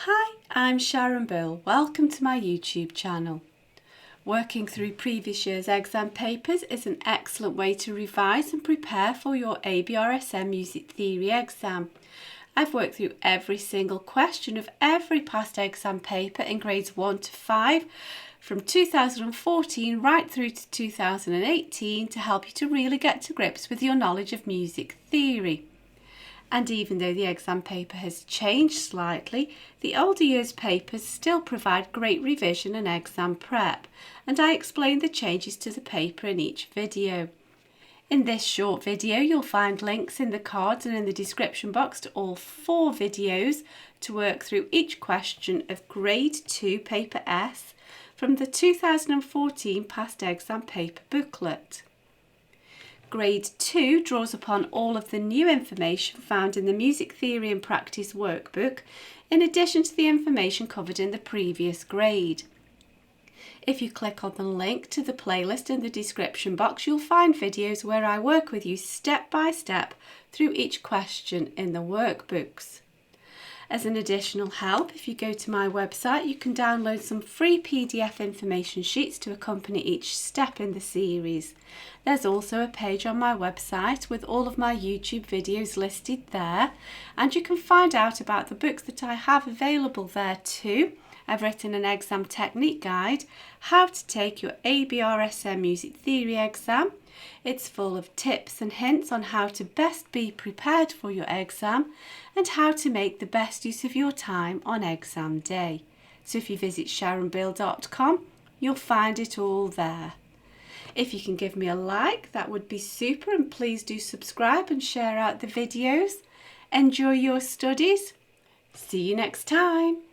Hi, I'm Sharon. Welcome to my YouTube channel. Working through previous year's exam papers is an excellent way to revise and prepare for your ABRSM Music Theory exam. I've worked through every single question of every past exam paper in grades 1 to 5 from 2014 right through to 2018 to help you to really get to grips with your knowledge of music theory. And even though the exam paper has changed slightly, the older years papers still provide great revision and exam prep, and I explain the changes to the paper in each video. In this short video, you'll find links in the cards and in the description box to all 4 videos to work through each question of Grade 2 Paper S from the 2014 past exam paper booklet. Grade 2 draws upon all of the new information found in the Music Theory and Practice workbook, in addition to the information covered in the previous grade. If you click on the link to the playlist in the description box, you'll find videos where I work with you step by step through each question in the workbooks. As an additional help, if you go to my website, you can download some free PDF information sheets to accompany each step in the series. There's also a page on my website with all of my YouTube videos listed there, and you can find out about the books that I have available there too. I've written an exam technique guide, how to take your ABRSM Music Theory exam. It's full of tips and hints on how to best be prepared for your exam and how to make the best use of your time on exam day. So if you visit sharonbill.com, you'll find it all there. If you can give me a like, that would be super, and please do subscribe and share out the videos. Enjoy your studies. See you next time.